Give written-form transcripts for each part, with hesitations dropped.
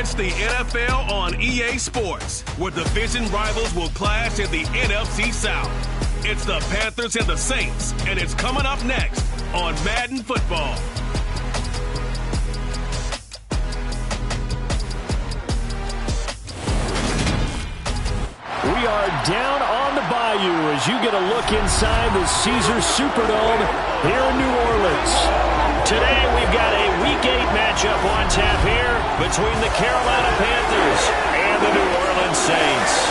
It's the NFL on EA Sports, where division rivals will clash in the NFC South. It's the Panthers and the Saints, and it's coming up next on Madden Football. We are down on the bayou as you get a look inside the Caesars Superdome here in New Orleans. Today we've got a Week 8 matchup on tap here between the Carolina Panthers and the New Orleans Saints.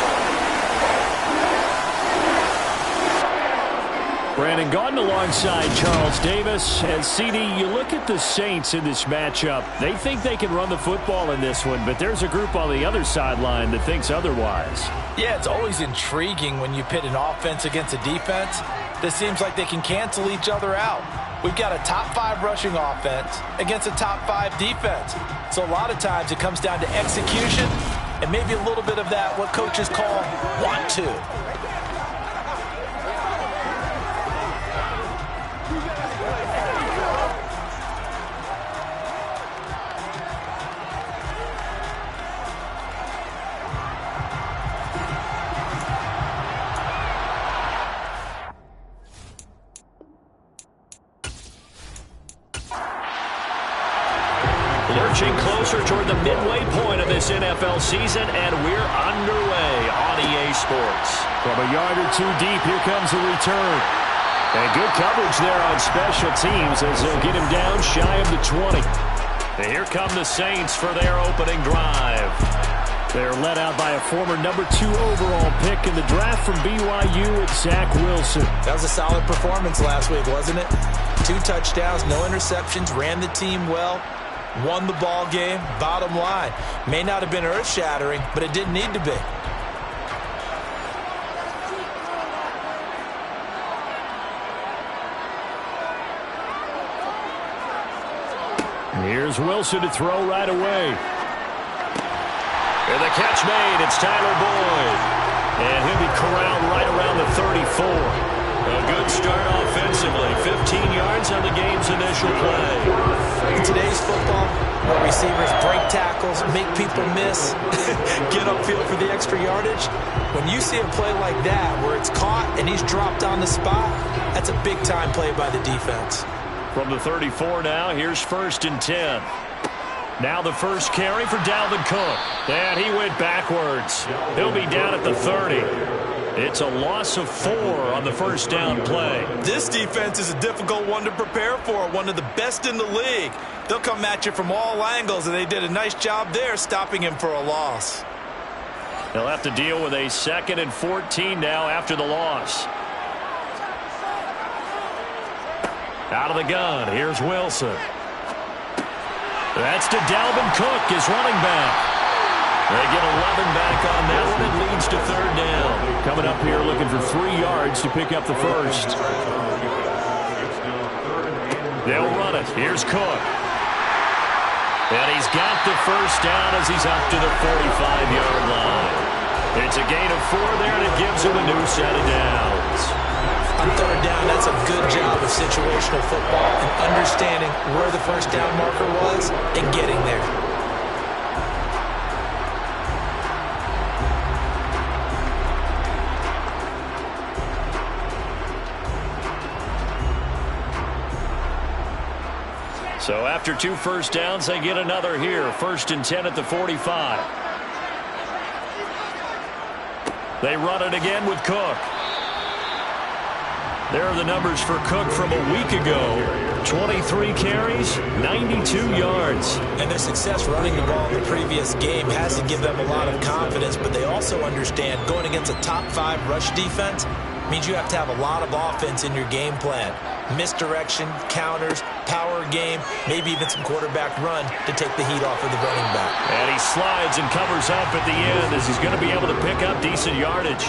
Brandon Gaudin alongside Charles Davis. And CD, you look at the Saints in this matchup. They think they can run the football in this one, but there's a group on the other sideline that thinks otherwise. Yeah, it's always intriguing when you pit an offense against a defense that seems like they can cancel each other out. We've got a top 5 rushing offense against a top 5 defense. So a lot of times it comes down to execution and maybe a little bit of that, what coaches call want to. Lurching closer toward the midway point of this NFL season, and we're underway on EA Sports. From a yard or two deep, here comes the return. And good coverage there on special teams as they'll get him down shy of the 20. And here come the Saints for their opening drive. They're led out by a former number 2 overall pick in the draft from BYU, it's Zach Wilson. That was a solid performance last week, wasn't it? 2 touchdowns, no interceptions, ran the team well. Won the ball game, bottom line. May not have been earth-shattering, but it didn't need to be. Here's Wilson to throw right away. And the catch made, it's Tyler Boyd. And he'll be corralled right around the 34. A good start offensively. 15 yards on the game's initial play. In today's football, where receivers break tackles, make people miss, get upfield for the extra yardage, when you see a play like that where it's caught and he's dropped on the spot, that's a big-time play by the defense. From the 34 now, here's 1st and 10. Now the first carry for Dalvin Cook. And he went backwards. He'll be down at the 30. It's a loss of 4 on the first down play. This defense is a difficult one to prepare for, one of the best in the league. They'll come at you from all angles, and they did a nice job there stopping him for a loss. They'll have to deal with a 2nd and 14 now after the loss. Out of the gun, here's Wilson. That's to Dalvin Cook, his running back. They get 11 back on that one. It leads to 3rd down. Coming up here looking for 3 yards to pick up the first. They'll run it. Here's Cook. And he's got the first down as he's up to the 45-yard line. It's a gain of 4 there, and it gives him a new set of downs. On 3rd down, that's a good job of situational football and understanding where the first down marker was and getting there. So after 2 first downs, they get another here. 1st and 10 at the 45. They run it again with Cook. There are the numbers for Cook from a week ago. 23 carries, 92 yards. And their success running the ball in the previous game has to give them a lot of confidence, but they also understand going against a top 5 rush defense means you have to have a lot of offense in your game plan. Misdirection, counters, power game, maybe even some quarterback run to take the heat off of the running back. And he slides and covers up at the end as he's going to be able to pick up decent yardage.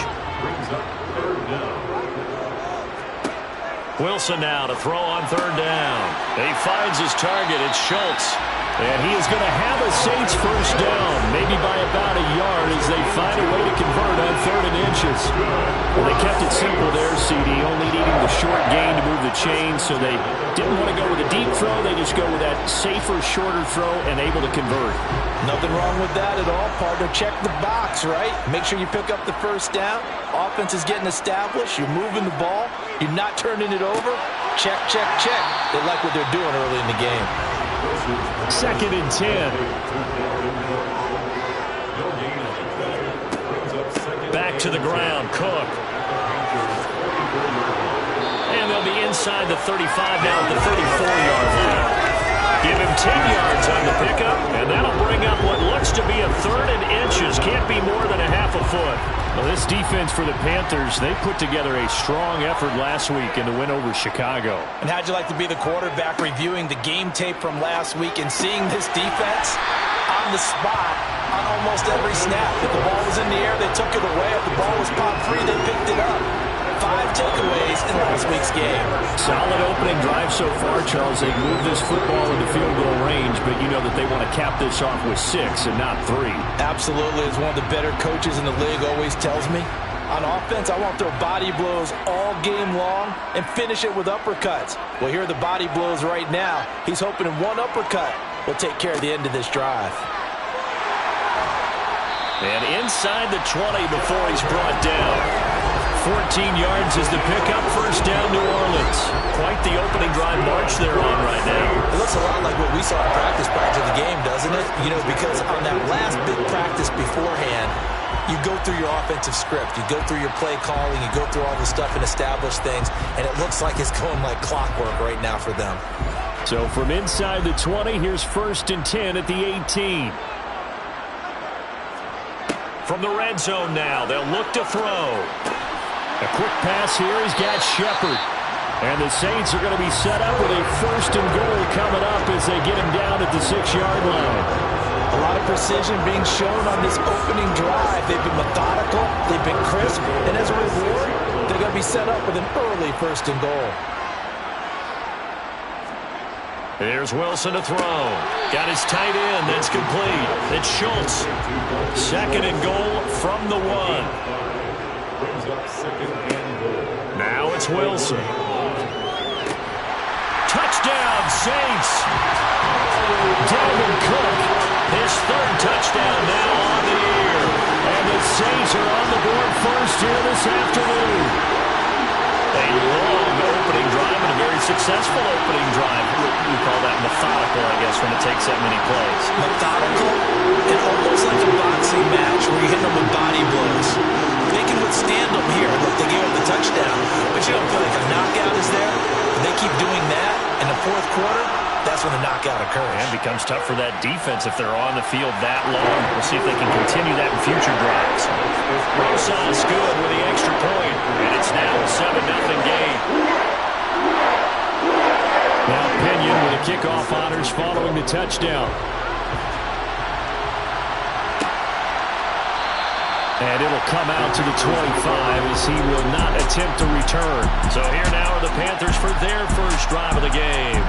Wilson now to throw on 3rd down. He finds his target. It's Schultz. And he is going to have a Saints first down, maybe by about a yard as they find a way to convert on 3rd and inches. inches. Well, they kept it simple there, CD, only needing the short gain to move the chain, so they didn't want to go with a deep throw. They just go with that safer, shorter throw and able to convert. Nothing wrong with that at all, partner. Check the box, right? Make sure you pick up the first down. Offense is getting established. You're moving the ball. You're not turning it over. Check, check, check. They like what they're doing early in the game. 2nd and 10. Back to the ground, Cook. And they'll be inside the 35 now at the 34-yard line. Give him 10 yards on the pickup, and that'll bring up what looks to be a 3rd and inches. Can't be more than a half a foot. Well, this defense for the Panthers, they put together a strong effort last week in the win over Chicago. And how'd you like to be the quarterback reviewing the game tape from last week and seeing this defense on the spot on almost every snap? If the ball was in the air, they took it away. If the ball was popped free, they picked it up. 5 takeaways in last week's game. Solid opening drive so far, Charles. They've moved this football into field goal range, but you know that they want to cap this off with 6 and not 3. Absolutely. As one of the better coaches in the league always tells me, on offense, I want to throw body blows all game long and finish it with uppercuts. Well, here are the body blows right now. He's hoping one uppercut will take care of the end of this drive. And inside the 20 before he's brought down. 14 yards is the pickup. First down, New Orleans. Quite the opening drive march they're on right now. It looks a lot like what we saw in practice prior to the game, doesn't it? You know, because on that last big practice beforehand, you go through your offensive script. You go through your play calling. You go through all the stuff and establish things. And it looks like it's going like clockwork right now for them. So from inside the 20, here's 1st and 10 at the 18. From the red zone now, they'll look to throw. A quick pass here. He's got Shepard. And the Saints are going to be set up with a 1st and goal coming up as they get him down at the 6-yard line. A lot of precision being shown on this opening drive. They've been methodical. They've been crisp. And as a reward, they're going to be set up with an early 1st and goal. Here's Wilson to throw. Got his tight end. That's complete. It's Schultz. 2nd and goal from the 1. Now it's Wilson. Touchdown, Saints. Dalvin Cook, his 3rd touchdown now on the year. And the Saints are on the board first here this afternoon. A long opening drive and a very successful opening drive. We call that methodical, I guess, when it takes that many plays. Methodical and almost like a boxing match where you hit them with body blows. They can withstand them here. Look, they gave up the touchdown, but you don't feel like a knockout is there. If they keep doing that in the 4th quarter, that's when the knockout occurs. And it becomes tough for that defense if they're on the field that long. We'll see if they can continue that in future drives. Rosas good with the extra point, and it's now a 7-0 game. Now Pinion with the kickoff honors following the touchdown. And it'll come out to the 25 as he will not attempt to return. So here now are the Panthers for their first drive of the game.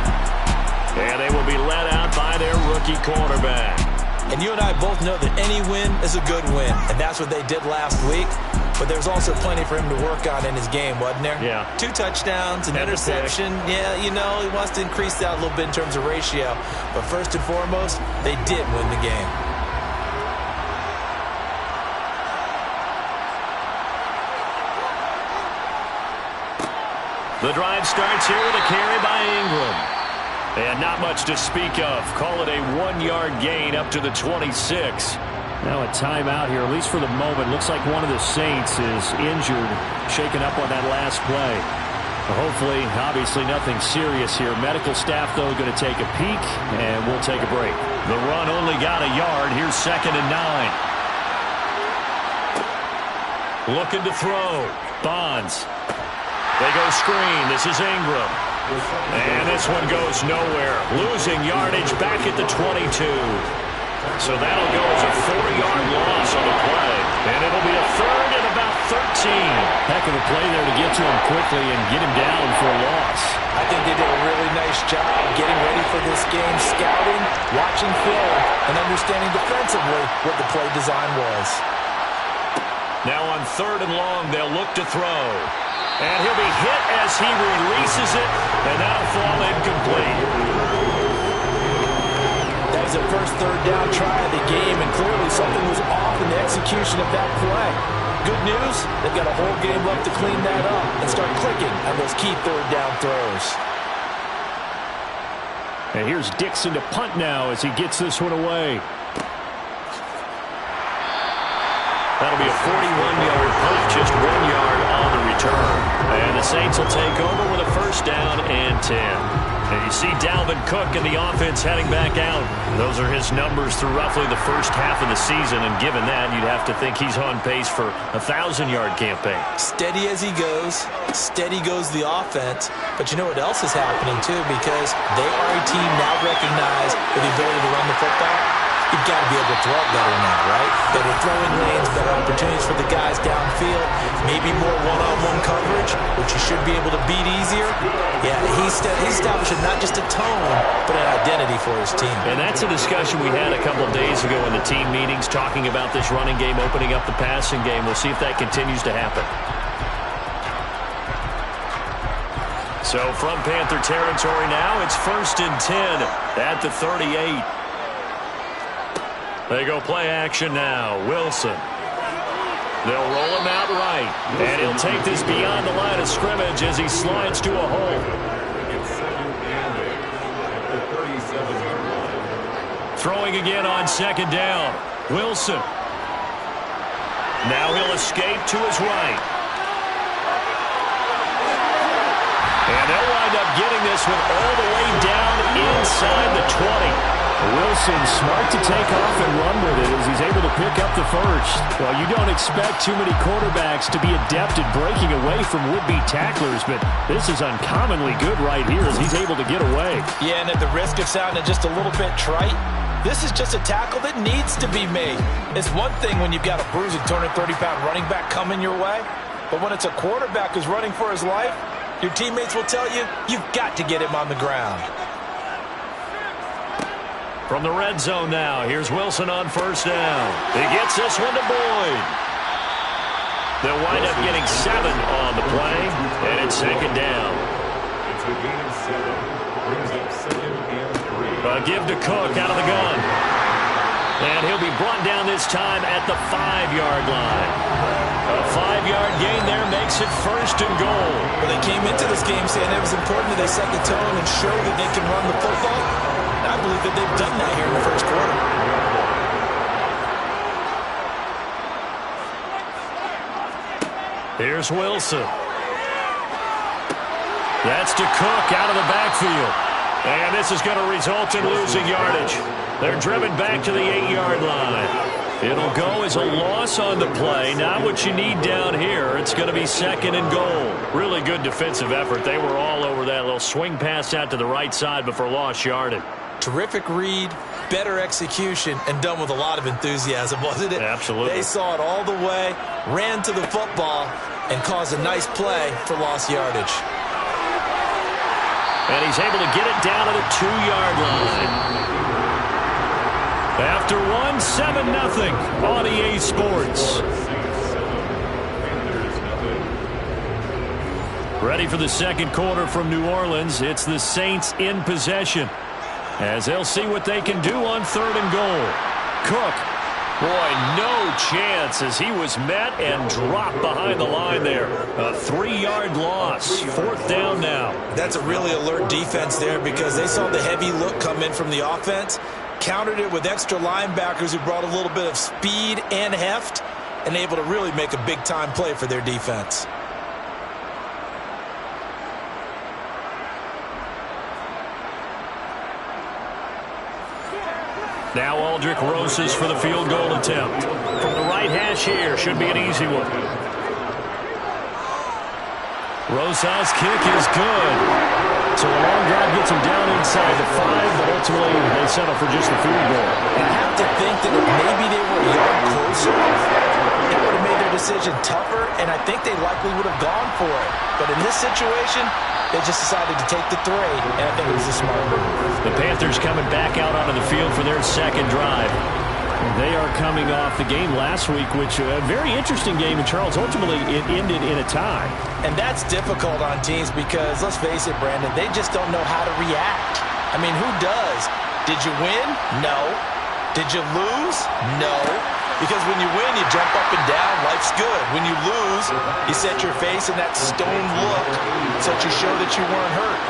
And they will be led out by their rookie quarterback. And you and I both know that any win is a good win. And that's what they did last week. But there's also plenty for him to work on in his game, wasn't there? Yeah. 2 touchdowns, an interception. Yeah, you know, he wants to increase that a little bit in terms of ratio. But first and foremost, they did win the game. The drive starts here with a carry by Ingram. And not much to speak of. Call it a 1-yard gain up to the 26. Now a timeout here, at least for the moment. Looks like one of the Saints is injured, shaken up on that last play. Hopefully, obviously nothing serious here. Medical staff, though, going to take a peek, and we'll take a break. The run only got a yard. Here's 2nd and 9. Looking to throw. Bonds. They go screen. This is Ingram. And this one goes nowhere. Losing yardage back at the 22. So that'll go as a 4-yard loss on the play. And it'll be a 3rd and about 13. Heck of a play there to get to him quickly and get him down for a loss. I think they did a really nice job getting ready for this game, scouting, watching film, and understanding defensively what the play design was. Now on 3rd and long, they'll look to throw. And he'll be hit as he releases it, and that'll fall incomplete. That was the first 3rd down try of the game, and clearly something was off in the execution of that play. Good news, they've got a whole game left to clean that up and start clicking on those key 3rd down throws. And here's Dixon to punt now as he gets this one away. That'll be a 41-yard punt, just 1 yard on the return. And the Saints will take over with a 1st down and 10. And you see Dalvin Cook in the offense heading back out. Those are his numbers through roughly the first half of the season, and given that, you'd have to think he's on pace for a 1,000-yard campaign. Steady as he goes, steady goes the offense. But you know what else is happening, too, because they are a team now recognized with the ability to run the football. You've got to be able to throw it better now, right? Better throwing lanes, better opportunities for the guys downfield, maybe more one-on-one coverage, which you should be able to beat easier. Yeah, he's establishing not just a tone, but an identity for his team. And that's a discussion we had a couple of days ago in the team meetings, talking about this running game, opening up the passing game. We'll see if that continues to happen. So from Panther territory now, it's 1st and 10 at the 38. They go play action now. Wilson. They'll roll him out right. And he'll take this beyond the line of scrimmage as he slides to a hole. Throwing again on 2nd down. Wilson. Now he'll escape to his right. And they'll wind up getting this one all the way down inside the 20. Wilson smart to take off and run with it as he's able to pick up the 1st. Well, you don't expect too many quarterbacks to be adept at breaking away from would-be tacklers, but this is uncommonly good right here as he's able to get away. Yeah, and at the risk of sounding just a little bit trite, this is just a tackle that needs to be made. It's one thing when you've got a bruising 230-pound running back coming your way, but when it's a quarterback who's running for his life, your teammates will tell you, you've got to get him on the ground. From the red zone now, here's Wilson on 1st down. He gets this one to Boyd. They'll wind up getting 7 on the play, and it's 2nd down. It's a gain of 7. Brings up 2nd and 3. A give to Cook out of the gun. And he'll be brought down this time at the 5-yard line. A 5-yard gain there makes it 1st and goal. Well, they came into this game saying it was important that they set the tone and show that they can run the football. I believe that they've done that here in the 1st quarter. Here's Wilson. That's to Cook out of the backfield. And this is going to result in losing yardage. They're driven back to the 8-yard line. It'll go as a loss on the play. Not what you need down here. It's going to be 2nd and goal. Really good defensive effort. They were all over that little swing pass out to the right side before lost yardage. Terrific read, better execution, and done with a lot of enthusiasm, wasn't it? Absolutely. They saw it all the way, ran to the football, and caused a nice play for lost yardage. And he's able to get it down to the 2-yard line. After one, 7-0 on EA Sports. Ready for the 2nd quarter from New Orleans. It's the Saints in possession, as they'll see what they can do on 3rd and goal. Cook, boy, no chance as he was met and dropped behind the line there. A 3-yard loss. 4th down now. That's a really alert defense there because they saw the heavy look come in from the offense, countered it with extra linebackers who brought a little bit of speed and heft, and able to really make a big-time play for their defense. Now Aldrick Rosas for the field goal attempt. From the right hash here, should be an easy one. Rosas' kick is good. So a long drive gets him down inside the 5, but ultimately they settle for just the field goal. I have to think that if maybe they were a yard closer, it would have made their decision tougher, and I think they likely would have gone for it. But in this situation, they just decided to take the 3, and I think it was a smart move. The Panthers coming back out onto the field for their 2nd drive. They are coming off the game last week, which a very interesting game, and Charles, ultimately it ended in a tie. And that's difficult on teams because, let's face it, Brandon, they just don't know how to react. I mean, who does? Did you win? No. Did you lose? No. Because when you win, you jump up and down. Life's good. When you lose, you set your face in that stone look so that you show that you weren't hurt.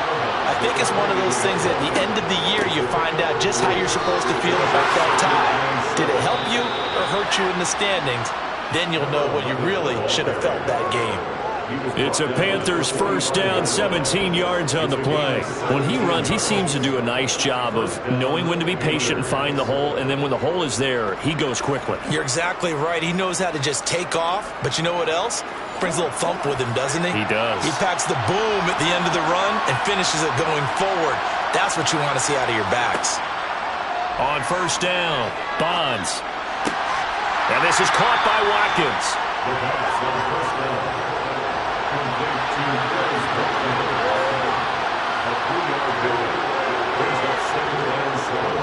I think it's one of those things at the end of the year you find out just how you're supposed to feel about that tie. Did it help you or hurt you in the standings? Then you'll know what you really should have felt that game. It's a Panthers first down, 17 yards on the play. When he runs, he seems to do a nice job of knowing when to be patient and find the hole, and then when the hole is there, he goes quickly. You're exactly right. He knows how to just take off, but you know what else? Brings a little thump with him, doesn't he? He does. He packs the boom at the end of the run and finishes it going forward. That's what you want to see out of your backs. On first down, Bonds. And this is caught by Watkins.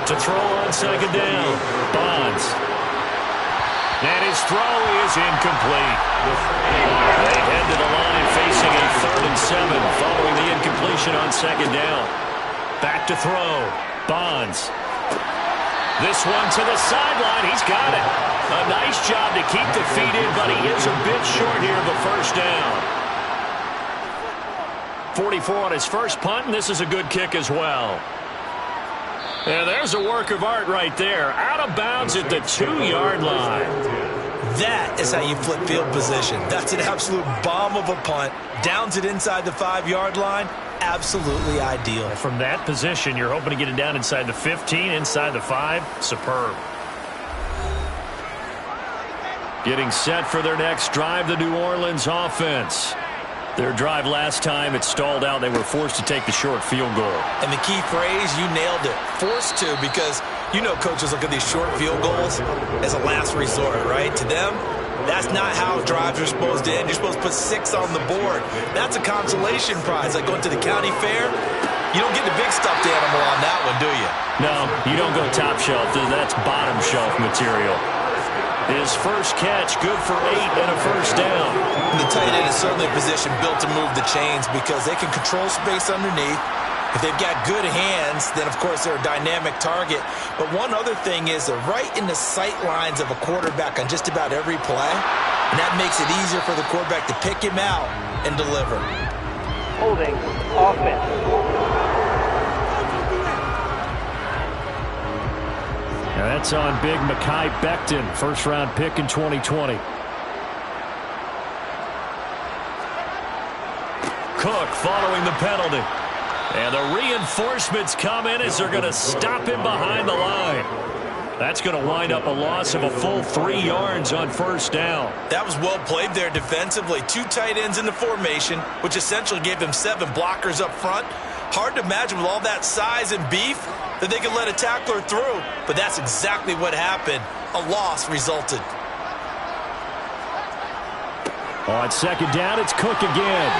To throw on second down, Bonds. And his throw is incomplete. They head to the line facing a 3rd and 7 following the incompletion on second down. Back to throw, Bonds. This one to the sideline. He's got it. A nice job to keep the feet in, but he is a bit short here of the first down. 44 on his first punt, and this is a good kick as well. And there's a work of art right there. Out of bounds at the 2-yard line. That is how you flip field position. That's an absolute bomb of a punt. Downs it inside the 5-yard line. Absolutely ideal. From that position, you're hoping to get it down inside the 15, inside the 5. Superb. Getting set for their next drive, the New Orleans offense. Their drive last time, it stalled out. They were forced to take the short field goal. And the key phrase, you nailed it. Forced to, because you know coaches look at these short field goals as a last resort, right? To them, that's not how drives are supposed to end. You're supposed to put 6 on the board. That's a consolation prize. Like going to the county fair, you don't get the big stuffed animal on that one, do you? No, you don't go top shelf. That's bottom shelf material. His first catch, good for 8 and a first down. The tight end is certainly a position built to move the chains because they can control space underneath. If they've got good hands, then, of course, they're a dynamic target. But one other thing is they're right in the sight lines of a quarterback on just about every play. And that makes it easier for the quarterback to pick him out and deliver. Holding offense. Now that's on big Mekhi Becton, first-round pick in 2020. Cook following the penalty. And the reinforcements come in as they're going to stop him behind the line. That's going to wind up a loss of a full 3 yards on first down. That was well played there defensively. 2 tight ends in the formation, which essentially gave them 7 blockers up front. Hard to imagine with all that size and beef that they could let a tackler through, but that's exactly what happened. A loss resulted. On second down, it's Cook again.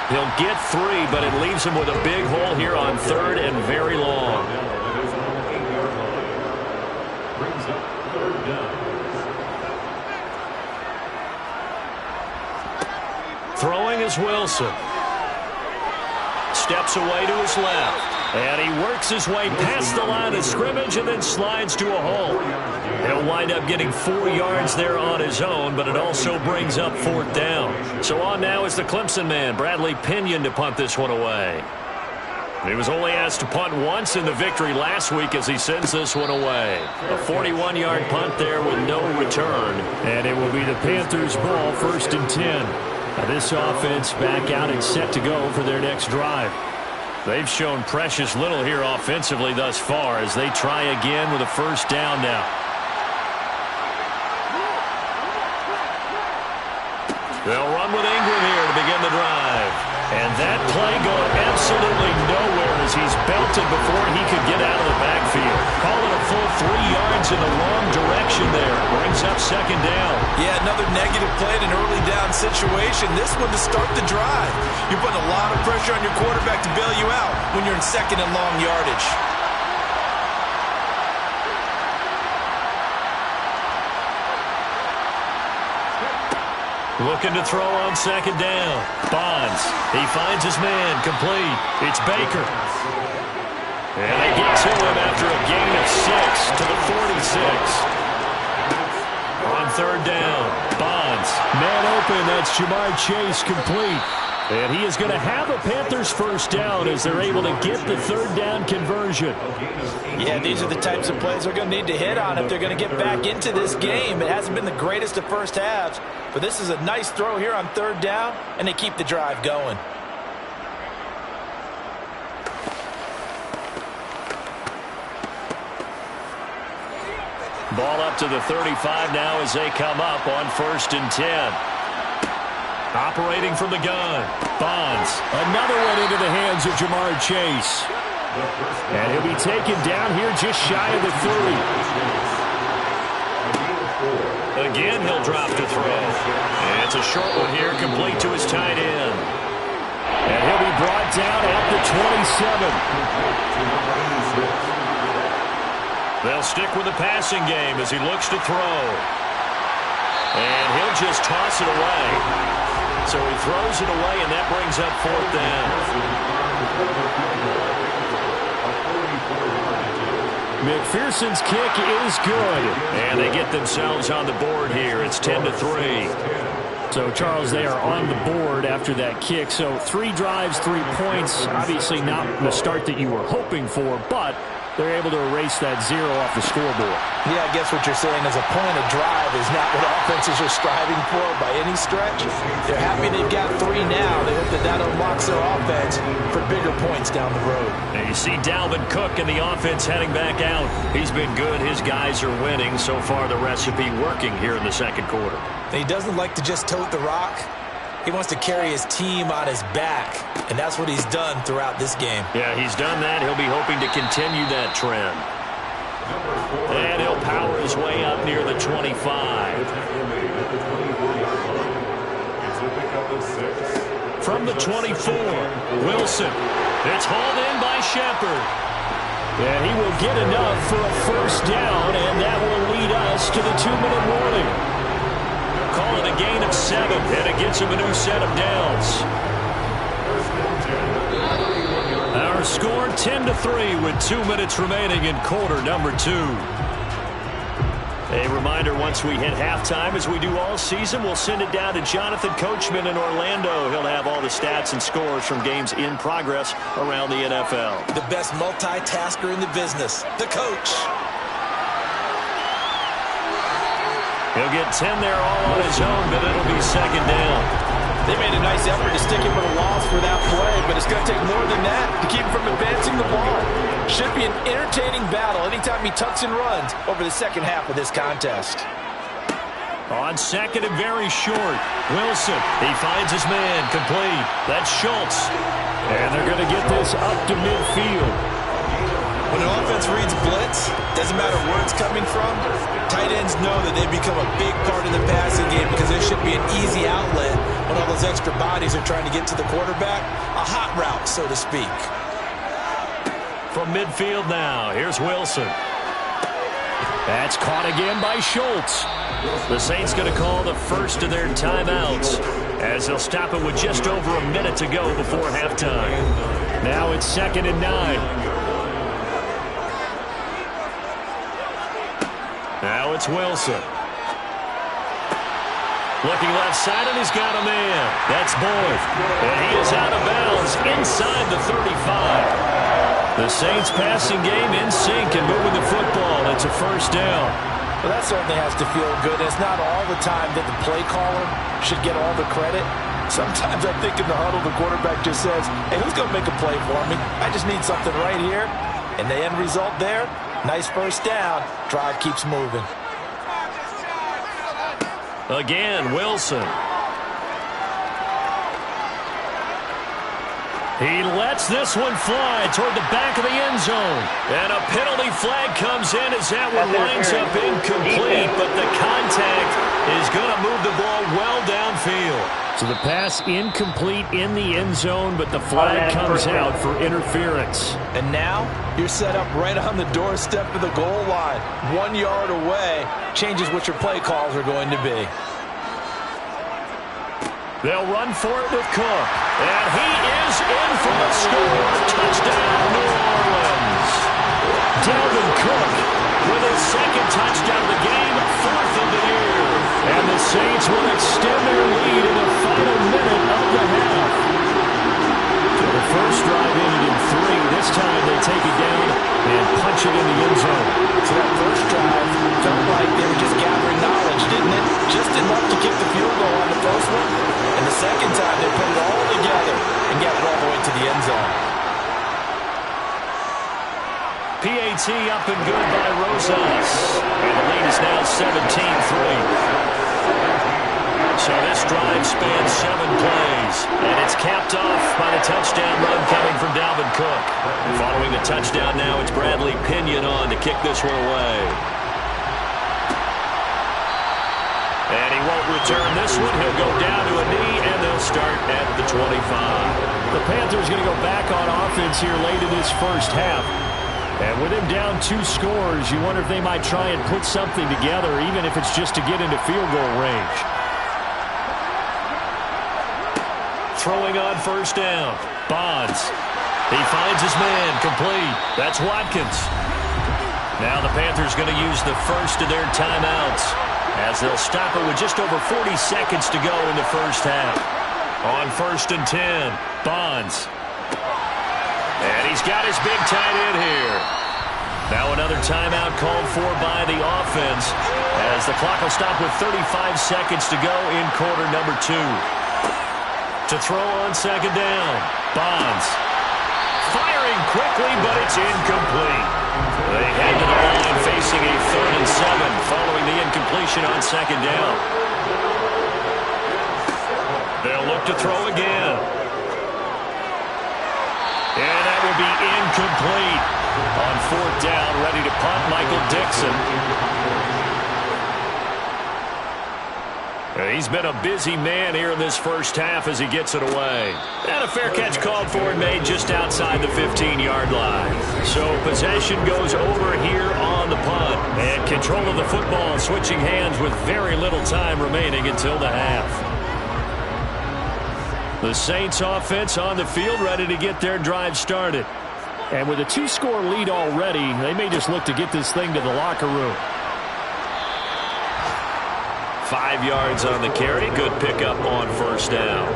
He'll get 3, but it leaves him with a big hole here on 3rd and very long. Throwing is Wilson. Steps away to his left. And he works his way past the line of scrimmage and then slides to a hole. He'll wind up getting 4 yards there on his own, but it also brings up 4th down. So on now is the Clemson man, Bradley Pinion, to punt this one away. He was only asked to punt once in the victory last week as he sends this one away. A 41-yard punt there with no return. And it will be the Panthers' ball, 1st and 10. Now this offense back out and set to go for their next drive. They've shown precious little here offensively thus far as they try again with a first down now. They'll run with Ingram here to begin the drive. And that play going absolutely nowhere as he's belted before he could get out of the backfield. Call it a full 3 yards in the wrong direction there. Brings up second down. Yeah, another negative play in an early down situation. This one to start the drive. You're putting a lot of pressure on your quarterback to bail you out when you're in second and long yardage. Looking to throw on second down. Bonds. He finds his man. Complete. It's Baker. And they get to him after a gain of 6 to the 46. On third down, Bonds. Man open, that's Jamar Chase, complete. And he is going to have a Panthers first down as they're able to get the third down conversion. Yeah, these are the types of plays they're going to need to hit on if they're going to get back into this game. It hasn't been the greatest of first halves, but this is a nice throw here on third down, and they keep the drive going. Ball up to the 35 now as they come up on 1st and 10. Operating from the gun. Bonds. Another one into the hands of Jamar Chase. And he'll be taken down here just shy of the 30. Again, he'll drop to throw. And it's a short one here, complete to his tight end. And he'll be brought down at the 27. They'll stick with the passing game as he looks to throw. And he'll just toss it away. So he throws it away, and that brings up 4th down. McPherson's kick is good. And they get themselves on the board here. It's 10-3. So, Charles, they are on the board after that kick. So 3 drives, 3 points. Obviously not the start that you were hoping for, but they're able to erase that 0 off the scoreboard. Yeah, I guess what you're saying is a point of drive is not what offenses are striving for by any stretch. They're happy they've got 3 now. They hope that unlocks their offense for bigger points down the road. And you see Dalvin Cook and the offense heading back out. He's been good. His guys are winning. So far, the recipe working here in the second quarter. He doesn't like to just tote the rock. He wants to carry his team on his back, and that's what he's done throughout this game. Yeah, he's done that. He'll be hoping to continue that trend. And he'll power his way up near the 25. From the 24, Wilson. It's hauled in by Shepard. And he will get enough for a first down, and that will lead us to the 2-minute warning. Call it a gain of 7, and it gets him a new set of downs. Our score 10-3 with 2 minutes remaining in quarter number 2. A reminder, once we hit halftime, as we do all season, we'll send it down to Jonathan Coachman in Orlando. He'll have all the stats and scores from games in progress around the NFL. The best multitasker in the business, the coach. He'll get 10 there all on his own, but it'll be second down. They made a nice effort to stick him with a loss for that play, but it's going to take more than that to keep him from advancing the ball. Should be an entertaining battle anytime he tucks and runs over the second half of this contest. On second and very short, Wilson. He finds his man, complete. That's Schultz. And they're going to get this up to midfield. When an offense reads blitz, doesn't matter where it's coming from, tight ends know that they become a big part of the passing game because there should be an easy outlet when all those extra bodies are trying to get to the quarterback. A hot route, so to speak. From midfield now, here's Wilson. That's caught again by Schultz. The Saints going to call the first of their timeouts as they'll stop it with just over a minute to go before halftime. Now it's 2nd and 9. Now it's Wilson. Looking left side, and he's got a man. That's Boyd. And he is out of bounds inside the 35. The Saints passing game in sync and moving the football. It's a first down. Well, that certainly has to feel good. It's not all the time that the play caller should get all the credit. Sometimes I think in the huddle, the quarterback just says, hey, who's going to make a play for me? I just need something right here. And the end result there, nice first down. Drive keeps moving. Again, Wilson. He lets this one fly toward the back of the end zone. And a penalty flag comes in as that one winds up incomplete. But the contact is going to move the ball well downfield. So the pass incomplete in the end zone, but the flag comes out for interference. And now you're set up right on the doorstep of the goal line. 1 yard away changes what your play calls are going to be. They'll run for it with Cook. And he is in for the score. Touchdown, New Orleans. Dalvin Cook with his second touchdown of the game, fourth of the year. And the Saints will extend their lead in the final minute of the half. So the first drive ended in 3. This time they take it down and punch it in the end zone. So that first drive felt like they were just gathering knowledge, didn't it? Just enough to kick the field goal on the first one. And the second time they put it all together and got it all the way to the end zone. PAT up and good by Rosas. And the lead is now 17-3. So this drive spans 7 plays. And it's capped off by the touchdown run coming from Dalvin Cook. Following the touchdown now, it's Bradley Pinion on to kick this one away. And he won't return this one. He'll go down to a knee, and they'll start at the 25. The Panthers going to go back on offense here late in this first half. And with him down 2 scores, you wonder if they might try and put something together, even if it's just to get into field goal range. Throwing on first down. Bonds. He finds his man. Complete. That's Watkins. Now the Panthers going to use the first of their timeouts as they'll stop it with just over 40 seconds to go in the first half. On 1st and 10, Bonds. And he's got his big tight end here. Now another timeout called for by the offense as the clock will stop with 35 seconds to go in quarter number 2. To throw on second down, Bonds. Firing quickly, but it's incomplete. They head to the line facing a 3rd and 7 following the incompletion on second down. They'll look to throw again. And that will be incomplete. On 4th down, ready to punt, Michael Dixon. He's been a busy man here in this first half as he gets it away. And a fair catch called for and made just outside the 15-yard line. So possession goes over here on the punt. And control of the football switching hands with very little time remaining until the half. The Saints offense on the field ready to get their drive started. And with a 2-score lead already, they may just look to get this thing to the locker room. 5 yards on the carry. Good pickup on first down.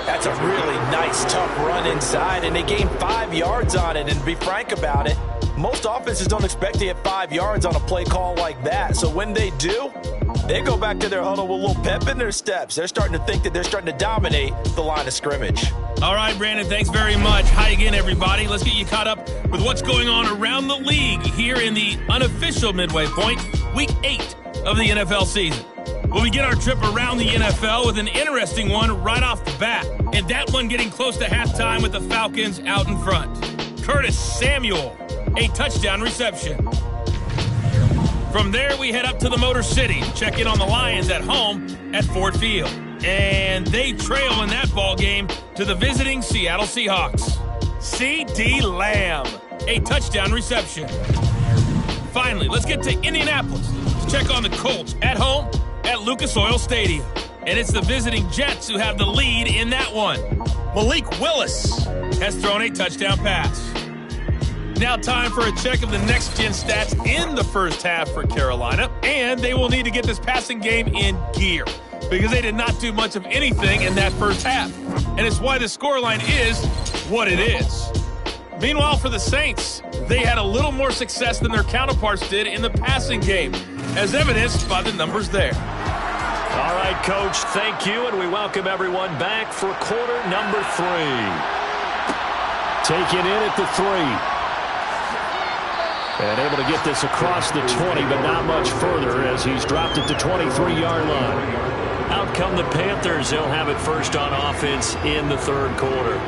That's a really nice, tough run inside, and they gained 5 yards on it. And to be frank about it, most offenses don't expect to get 5 yards on a play call like that. So when they do, they go back to their huddle with a little pep in their steps. They're starting to think that they're starting to dominate the line of scrimmage. All right, Brandon, thanks very much. Hi again, everybody. Let's get you caught up with what's going on around the league here in the unofficial midway point, Week 8 of the NFL season. We'll begin our trip around the NFL with an interesting one right off the bat, and that one getting close to halftime with the Falcons out in front. Curtis Samuel, a touchdown reception. From there, we head up to the Motor City, check in on the Lions at home at Ford Field. And they trail in that ball game to the visiting Seattle Seahawks. C.D. Lamb, a touchdown reception. Finally, let's get to Indianapolis to check on the Colts at home at Lucas Oil Stadium. And it's the visiting Jets who have the lead in that one. Malik Willis has thrown a touchdown pass. Now time for a check of the next-gen stats in the first half for Carolina. And they will need to get this passing game in gear because they did not do much of anything in that first half. And it's why the scoreline is what it is. Meanwhile, for the Saints, they had a little more success than their counterparts did in the passing game, as evidenced by the numbers there. All right, Coach, thank you, and we welcome everyone back for quarter number 3. Taken in at the 3. And able to get this across the 20, but not much further as he's dropped it to 23-yard line. Out come the Panthers. They'll have it first on offense in the third quarter.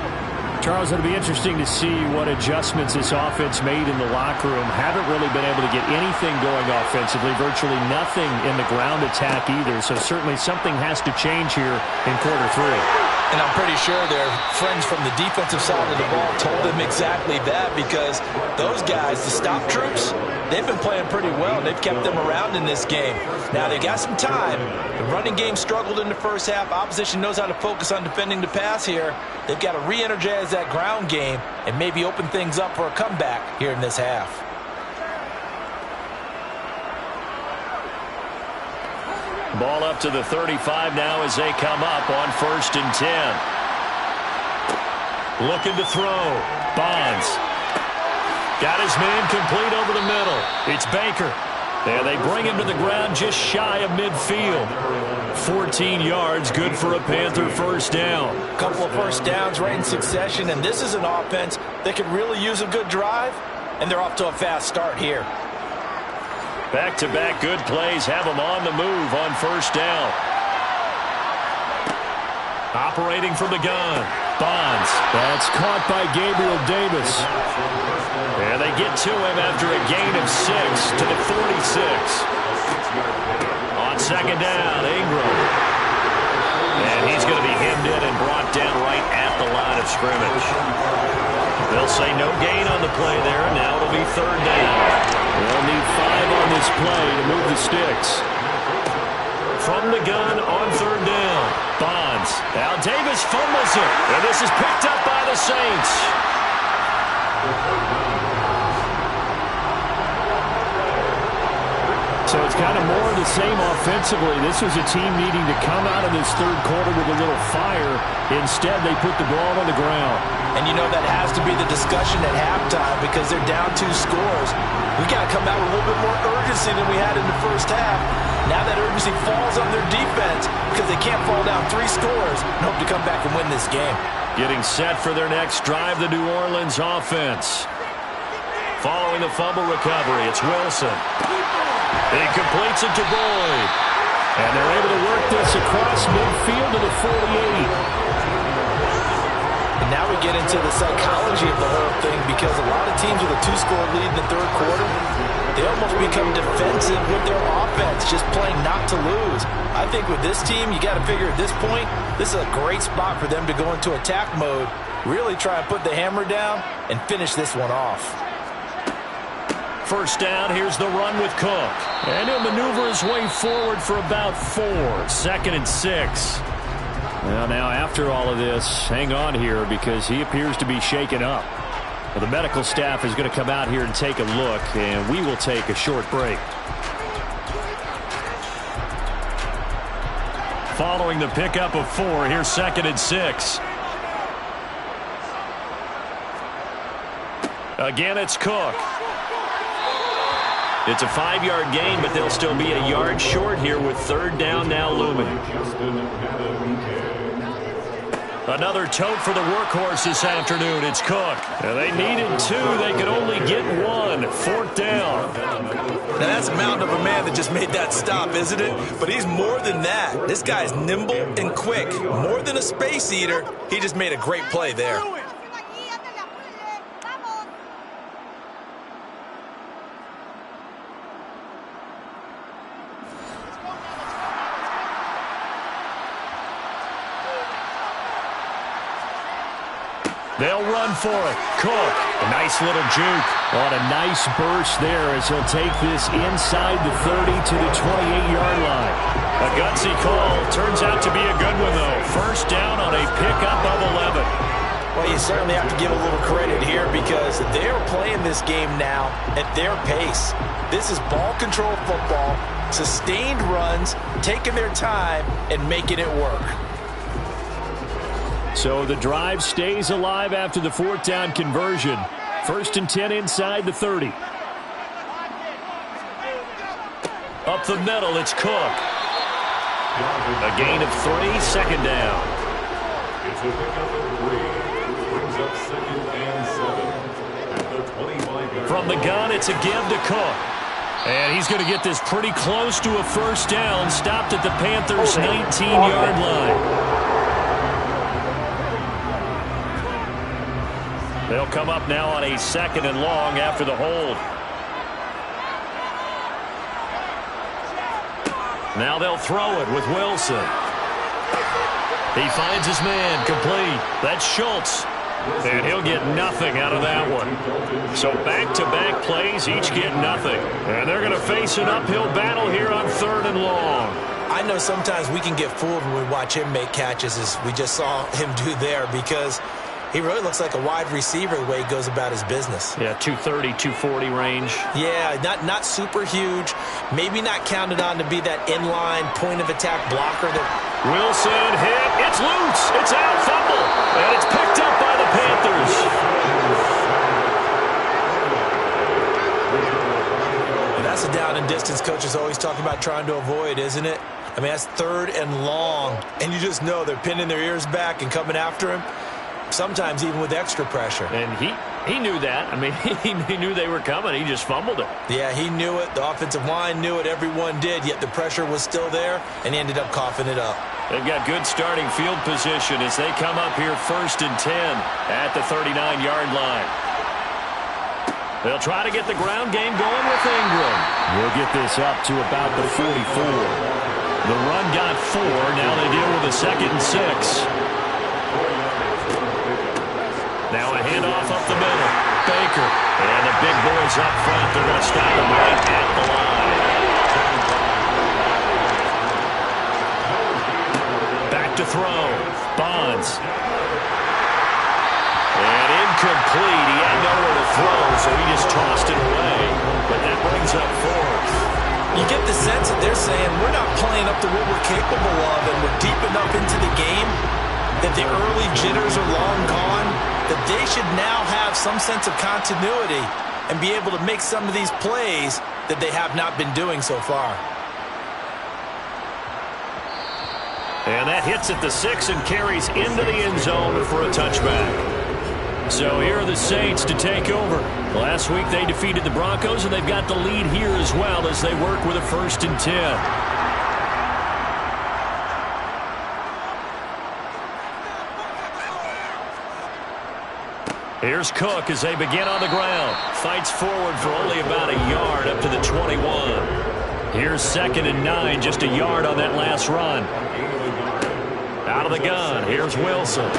Charles, it'll be interesting to see what adjustments this offense made in the locker room. Haven't really been able to get anything going offensively, virtually nothing in the ground attack either. So certainly something has to change here in quarter 3. And I'm pretty sure their friends from the defensive side of the ball told them exactly that, because those guys, the stop troops, they've been playing pretty well. They've kept them around in this game. Now, they got some time. The running game struggled in the first half. Opposition knows how to focus on defending the pass here. They've got to re-energize that ground game and maybe open things up for a comeback here in this half. Ball up to the 35 now as they come up on 1st and 10. Looking to throw. Bonds. Got his man complete over the middle. It's Baker. And they bring him to the ground just shy of midfield. 14 yards, good for a Panther first down. A couple of first downs right in succession, and this is an offense that could really use a good drive, and they're off to a fast start here. Back-to-back good plays have them on the move on 1st down. Operating from the gun. Bonds. That's caught by Gabriel Davis. And they get to him after a gain of 6 to the 46. On 2nd down, Ingram. And he's going to be hemmed in and brought down right at the line of scrimmage. They'll say no gain on the play there, and now it'll be 3rd down. They'll need 5 on this play to move the sticks. From the gun on 3rd down. Bonds. Now Davis fumbles it. And this is picked up by the Saints. So it's kind of more of the same offensively. This was a team needing to come out of this 3rd quarter with a little fire. Instead, they put the ball on the ground. And you know that has to be the discussion at halftime, because they're down 2 scores. We got to come out with a little bit more urgency than we had in the first half. Now that urgency falls on their defense because they can't fall down 3 scores and hope to come back and win this game. Getting set for their next drive, the New Orleans offense. Following the fumble recovery, it's Wilson. He completes it to Boyd. And they're able to work this across midfield to the 48. And now we get into the psychology of the whole thing, because a lot of teams with a 2-score lead in the 3rd quarter, they almost become defensive with their offense, just playing not to lose. I think with this team, you got to figure at this point, this is a great spot for them to go into attack mode, really try and put the hammer down and finish this one off. 1st down, here's the run with Cook. And he'll maneuver his way forward for about 4. 2nd and 6. Well, now after all of this, hang on here, because he appears to be shaken up. Well, the medical staff is going to come out here and take a look, and we will take a short break. Following the pickup of 4, here's 2nd and 6. Again, it's Cook. It's a 5-yard gain, but they'll still be a yard short here with 3rd down now looming. Another tote for the workhorse this afternoon. It's Cook. And they needed 2. They could only get 1. 4th down. Now that's a mountain of a man that just made that stop, isn't it? But he's more than that. This guy's nimble and quick. More than a space eater. He just made a great play there. They'll run for it. Cook. A nice little juke. On a nice burst there as he'll take this inside the 30 to the 28-yard line. A gutsy call. Turns out to be a good one, though. 1st down on a pickup of 11. Well, you certainly have to give a little credit here, because they're playing this game now at their pace. This is ball control football, sustained runs, taking their time, and making it work. So the drive stays alive after the 4th down conversion. 1st and 10 inside the 30. Up the middle, it's Cook. A gain of 3, 2nd down. It's a pickup of 3. Brings up 2nd and 7 at the 25-yard. From the gun, it's a give to Cook. And he's going to get this pretty close to a 1st down. Stopped at the Panthers' 19-yard line. They'll come up now on a 2nd and long after the hold. Now they'll throw it with Wilson. He finds his man, complete. That's Schultz. And he'll get nothing out of that one. So back-to-back plays, each get nothing. And they're going to face an uphill battle here on 3rd and long. I know sometimes we can get fooled when we watch him make catches, as we just saw him do there, because he really looks like a wide receiver the way he goes about his business. Yeah, 230, 240 range. Yeah, not super huge. Maybe not counted on to be that inline point-of-attack blocker. Wilson hit. It's loose. It's out. Fumble. And it's picked up by the Panthers. And that's a down and distance coaches always talk about trying to avoid, isn't it? I mean, that's 3rd and long. And you just know they're pinning their ears back and coming after him. Sometimes even with extra pressure. And he knew that. I mean, he knew they were coming. He just fumbled it. Yeah, he knew it. The offensive line knew it. Everyone did. Yet the pressure was still there, and he ended up coughing it up. They've got good starting field position as they come up here 1st and 10 at the 39-yard line. They'll try to get the ground game going with Ingram. We'll get this up to about the 44. The run got 4. Now they deal with a 2nd and 6. Now a handoff up the middle. Baker. And the big boys up front. They're going to stop him right at the line. Back to throw. Bonds. And incomplete. He had nowhere to throw, so he just tossed it away. But that brings up 4th. You get the sense that they're saying we're not playing up to what we're capable of, and we're deep enough into the game that the early jitters are long gone, that they should now have some sense of continuity and be able to make some of these plays that they have not been doing so far. And that hits at the 6 and carries into the end zone for a touchback. So here are the Saints to take over. Last week they defeated the Broncos, and they've got the lead here as well as they work with a 1st and 10. Here's Cook as they begin on the ground. Fights forward for only about a yard up to the 21. Here's 2nd and 9, just a yard on that last run. Out of the gun, here's Wilson.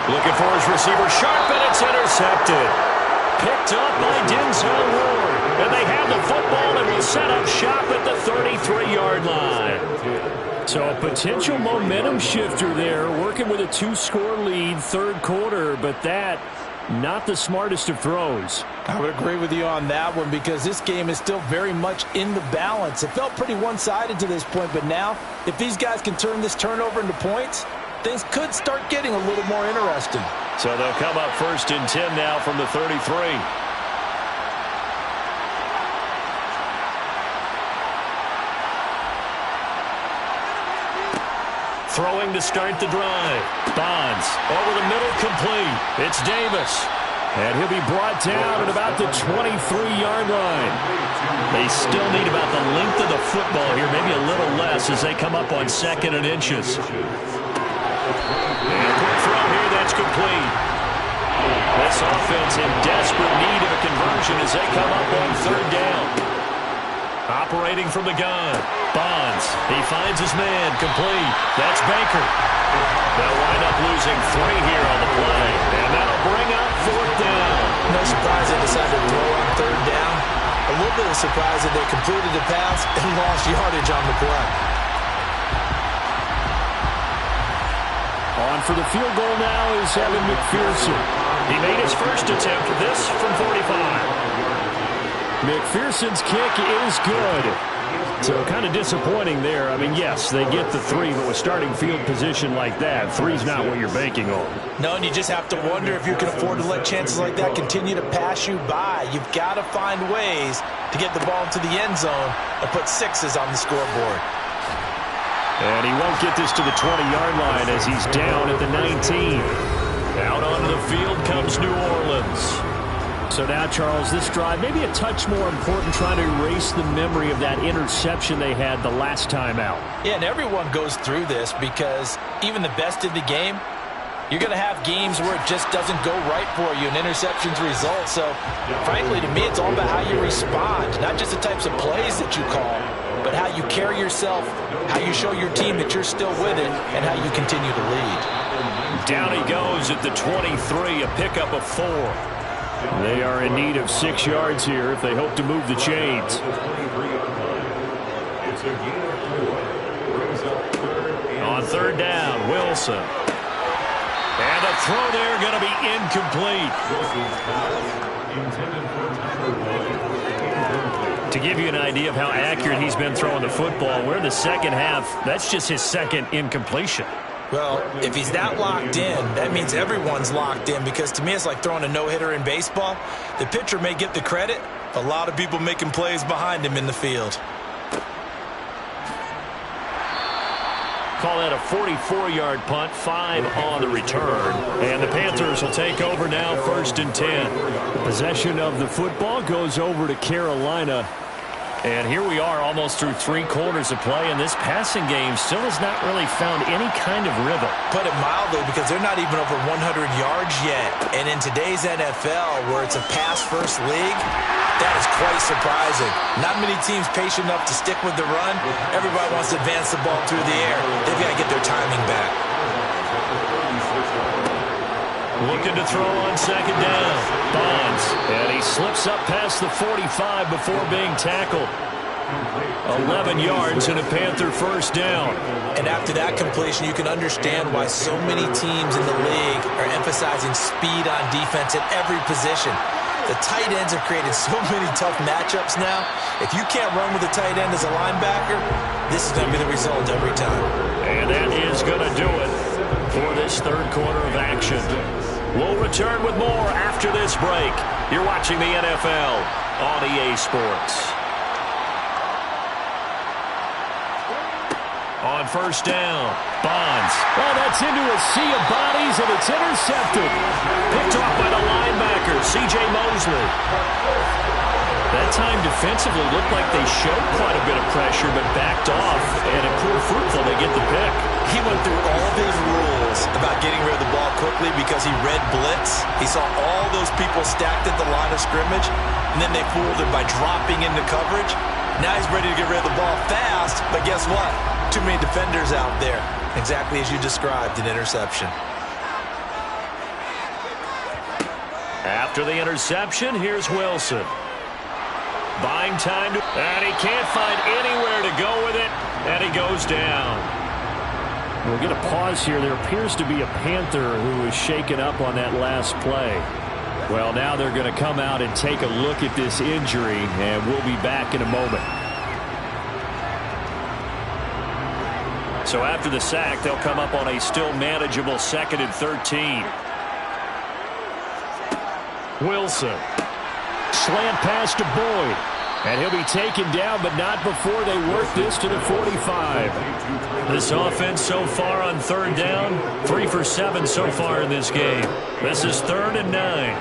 Looking for his receiver, sharp, and it's intercepted. Picked up by Denzel Ward. And they have the football and will set up shop at the 33-yard line. So a potential momentum shifter there, working with a 2-score lead, 3rd quarter, but that not the smartest of throws. I would agree with you on that one because this game is still very much in the balance. It felt pretty one-sided to this point, but now if these guys can turn this turnover into points, things could start getting a little more interesting. So they'll come up 1st and 10 now from the 33. Throwing to start the drive. Bonds over the middle, complete. It's Davis. And he'll be brought down at about the 23-yard line. They still need about the length of the football here, maybe a little less as they come up on 2nd and inches. And a quick throw here, that's complete. This offense in desperate need of a conversion as they come up on 3rd down. Operating from the gun. Bonds. He finds his man. Complete. That's Baker. They'll wind up losing 3 here on the play. And that'll bring up 4th down. No surprise they decided to throw on 3rd down. A little bit of surprise that they completed the pass and lost yardage on the play. On for the field goal now is Evan McPherson. He made his first attempt at this from 45. McPherson's kick is good. So kind of disappointing there. I mean, yes, they get the 3, but with starting field position like that, 3's not what you're banking on. No, and you just have to wonder if you can afford to let chances like that continue to pass you by. You've got to find ways to get the ball into the end zone and put 6s on the scoreboard. And he won't get this to the 20-yard line as he's down at the 19. Out onto the field comes New Orleans. So now, Charles, this drive maybe a touch more important, trying to erase the memory of that interception they had the last time out. Yeah, and everyone goes through this because even the best in the game, you're going to have games where it just doesn't go right for you and interceptions result. So, frankly, to me, it's all about how you respond, not just the types of plays that you call, but how you carry yourself, how you show your team that you're still with it, and how you continue to lead. Down he goes at the 23, a pickup of 4. They are in need of 6 yards here if they hope to move the chains. On third down, Wilson. And the throw there going to be incomplete. To give you an idea of how accurate he's been throwing the football, we're in the second half. That's just his second incompletion. Well, if he's that locked in, that means everyone's locked in, because to me it's like throwing a no-hitter in baseball. The pitcher may get the credit, a lot of people making plays behind him in the field. Call that a 44-yard punt, 5 on the return. And the Panthers will take over now, 1st and 10. The possession of the football goes over to Carolina. And here we are almost through 3 quarters of play, and this passing game still has not really found any kind of rhythm. Put it mildly, because they're not even over 100 yards yet. And in today's NFL, where it's a pass-first league, that is quite surprising. Not many teams patient enough to stick with the run. Everybody wants to advance the ball through the air. They've got to get their timing back. Looking to throw on second down. Bonds. And he slips up past the 45 before being tackled. 11 yards and a Panther first down. And after that completion, you can understand why so many teams in the league are emphasizing speed on defense at every position. The tight ends have created so many tough matchups now. If you can't run with a tight end as a linebacker, this is going to be the result every time. And that is going to do it for this third quarter of action. We'll return with more after this break. You're watching the NFL on EA Sports. On first down, Bonds. Oh, that's into a sea of bodies, and it's intercepted. Picked off by the linebacker, C.J. Mosley. That time defensively looked like they showed quite a bit of pressure, but backed off, and it proved fruitful. They get the pick. He went through all his rules about getting rid of the ball quickly because he read blitz. He saw all those people stacked at the line of scrimmage, and then they fooled him by dropping into coverage. Now he's ready to get rid of the ball fast, but guess what? Too many defenders out there. Exactly as you described, an interception. After the interception, here's Wilson. Buying time, and he can't find anywhere to go with it, and he goes down. We'll get a pause here. There appears to be a Panther who was shaken up on that last play. Well, now they're going to come out and take a look at this injury, and we'll be back in a moment. So after the sack, they'll come up on a still manageable 2nd and 13. Wilson. Slant pass to Boyd. And he'll be taken down, but not before they work this to the 45. This offense so far on third down, 3 for 7 so far in this game. This is 3rd and 9.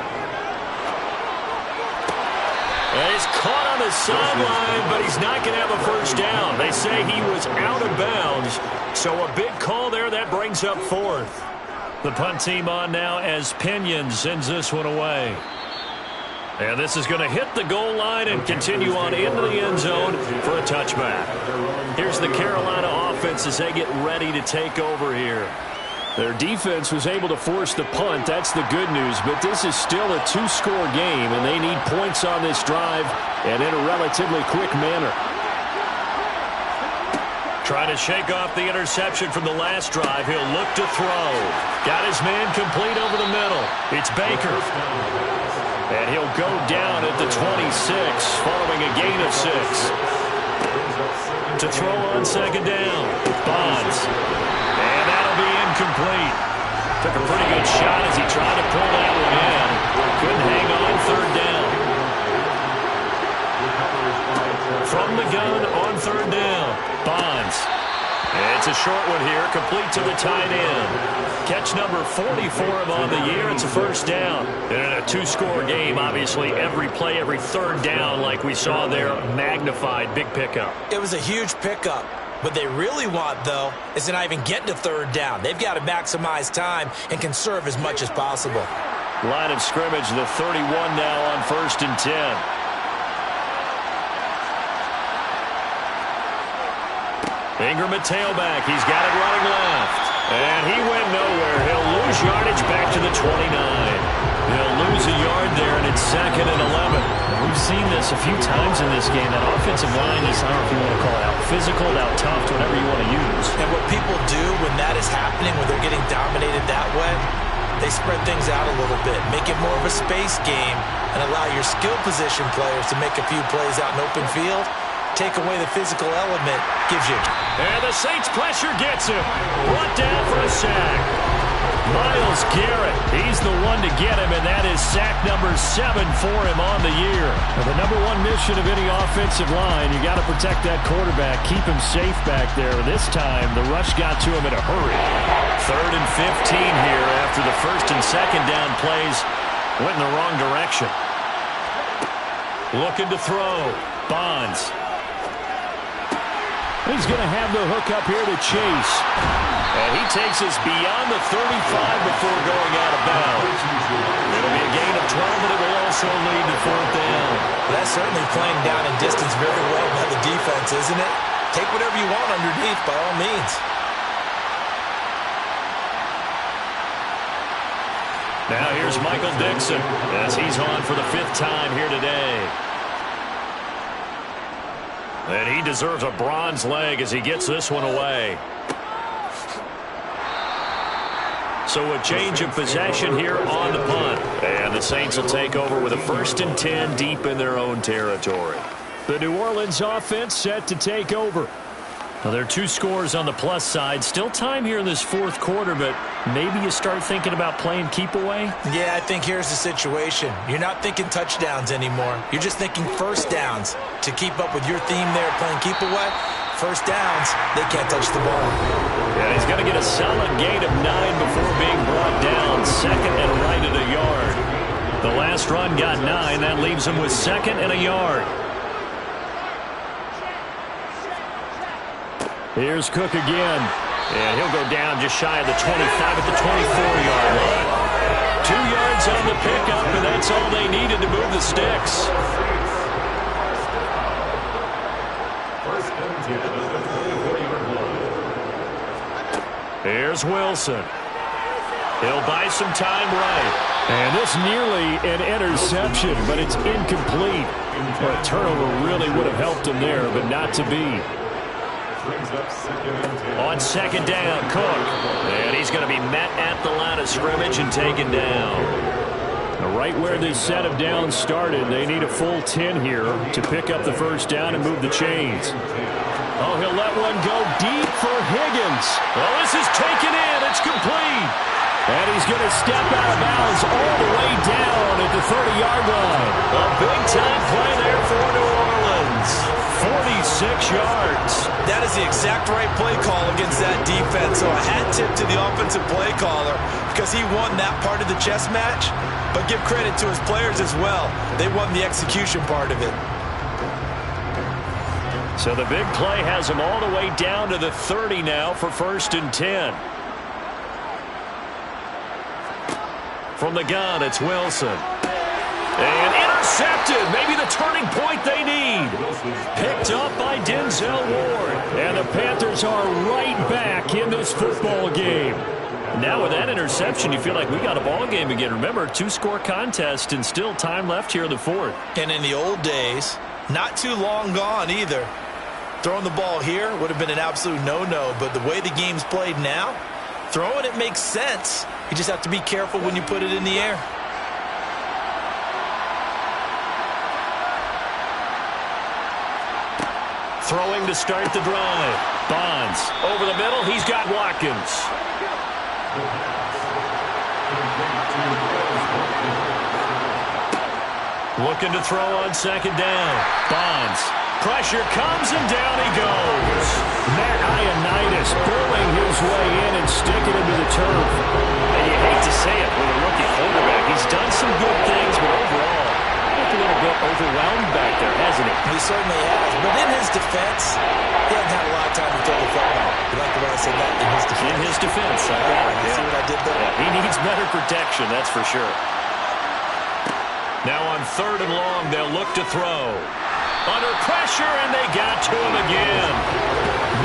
And he's caught on the sideline, but he's not going to have a first down. They say he was out of bounds, so a big call there. That brings up 4th. The punt team on now as Pinion sends this one away. And this is going to hit the goal line and continue on into the end zone for a touchback. Here's the Carolina offense as they get ready to take over here. Their defense was able to force the punt. That's the good news. But this is still a 2-score game, and they need points on this drive and in a relatively quick manner. Trying to shake off the interception from the last drive. He'll look to throw. Got his man complete over the middle. It's Baker. And he'll go down at the 26 following a gain of 6. To throw on second down, Bonds. And that'll be incomplete. Took a pretty good shot as he tried to pull that one in. Couldn't hang on third down. From the gun on third down, Bonds. It's a short one here, complete to the tight end. Catch number 40 for him on the year. It's a first down. And in a 2-score game, obviously, every play, every third down, like we saw there, magnified, big pickup. It was a huge pickup. What they really want, though, is to not even get to third down. They've got to maximize time and conserve as much as possible. Line of scrimmage, the 31 now on 1st and 10. Ingram at tailback. He's got it running left. And he went nowhere. He'll lose yardage back to the 29. He'll lose a yard there, and it's 2nd and 11. We've seen this a few times in this game. That offensive line is, I don't know if you want to call it out physical, out tough, whatever you want to use. And what people do when that is happening, when they're getting dominated that way, they spread things out a little bit, make it more of a space game, and allow your skill position players to make a few plays out in open field. Take away the physical element, gives you. And the Saints pressure gets him. Brought down for a sack. Myles Garrett, he's the one to get him, and that is sack number 7 for him on the year. Well, the number one mission of any offensive line, you got to protect that quarterback, keep him safe back there. This time, the rush got to him in a hurry. 3rd and 15 here after the 1st and 2nd down plays went in the wrong direction. Looking to throw. Bonds. He's going to have the hook up here to Chase. And he takes us beyond the 35 before going out of bounds. It'll be a gain of 12, but it will also lead to 4th down. That's certainly playing down in distance very well by the defense, isn't it? Take whatever you want underneath, by all means. Now here's Michael Dixon as he's on for the 5th time here today. And he deserves a bronze leg as he gets this one away. So a change of possession here on the punt. And the Saints will take over with a 1st and 10 deep in their own territory. The New Orleans offense set to take over. Well, there are 2 scores on the plus side. Still time here in this 4th quarter, but maybe you start thinking about playing keep away? Yeah, I think here's the situation. You're not thinking touchdowns anymore. You're just thinking first downs. To keep up with your theme there, playing keep away, first downs, they can't touch the ball. And he's going to get a solid gain of 9 before being brought down. 2nd and right at a yard. The last run got 9. That leaves him with 2nd and a yard. Here's Cook again. And he'll go down just shy of the 25 at the 24-yard line. 2 yards on the pickup, and that's all they needed to move the sticks. Here's Wilson. He'll buy some time right. And this nearly an interception, but it's incomplete. Well, a turnover really would have helped him there, but not to be. On 2nd down, Cook. And he's going to be met at the line of scrimmage and taken down. Right where this set of downs started, they need a full 10 here to pick up the 1st down and move the chains. Oh, he'll let one go deep for Higgins. Well, this is taken in. It's complete. And he's going to step out of bounds all the way down at the 30-yard line. A big-time play there for New Orleans. 46 yards. That is the exact right play call against that defense. So a hat tip to the offensive play caller because he won that part of the chess match. But give credit to his players as well. They won the execution part of it. So the big play has him all the way down to the 30 now for 1st and 10. From the gun, it's Wilson. And intercepted. Maybe the turning point they need. Picked up by Denzel Ward. And the Panthers are right back in this football game. Now with that interception, you feel like we got a ball game again. Remember, 2-score contest and still time left here in the 4th. And in the old days, not too long gone either. Throwing the ball here would have been an absolute no-no. But the way the game's played now, throwing it makes sense. You just have to be careful when you put it in the air. Throwing to start the drive. Bonds over the middle. He's got Watkins. Looking to throw on 2nd down. Bonds. Pressure comes and down he goes. Matt Ioannidis burrowing his way in and sticking into the turf. And you hate to say it with a rookie quarterback. He's done some good things, but overall, a little bit overwhelmed back there, hasn't he? He certainly has. But in his defense, he hasn't had a lot of time to throw the football. You like the way I said that? In his defense. In his defense. I got it. You see what I did there? Yeah, he needs better protection, that's for sure. Now on 3rd and long, they'll look to throw. Under pressure, and they got to him again.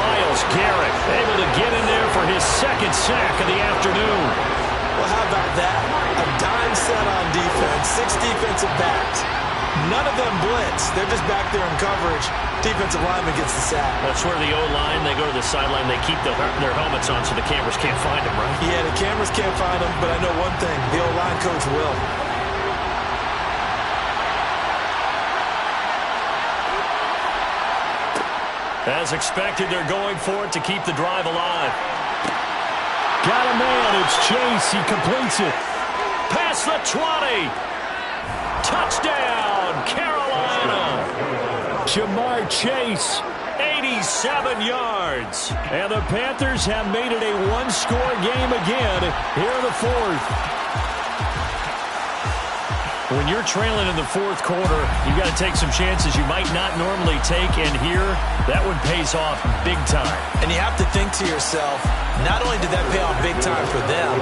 Myles Garrett able to get in there for his second sack of the afternoon. Well, how about that? A dime set on defense, 6 defensive backs. None of them blitz. They're just back there in coverage. Defensive lineman gets the sack. That's where the O-line, they go to the sideline, they keep their helmets on so the cameras can't find them, right? Yeah, the cameras can't find them, but I know one thing. The O-line coach will. As expected, they're going for it to keep the drive alive. Got a man. It's Chase. He completes it. Past the 20. Touchdown, Carolina. Jamar Chase, 87 yards. And the Panthers have made it a one-score game again here in the fourth. When you're trailing in the fourth quarter, you've got to take some chances you might not normally take, and here, that one pays off big time. And you have to think to yourself, not only did that pay off big time for them,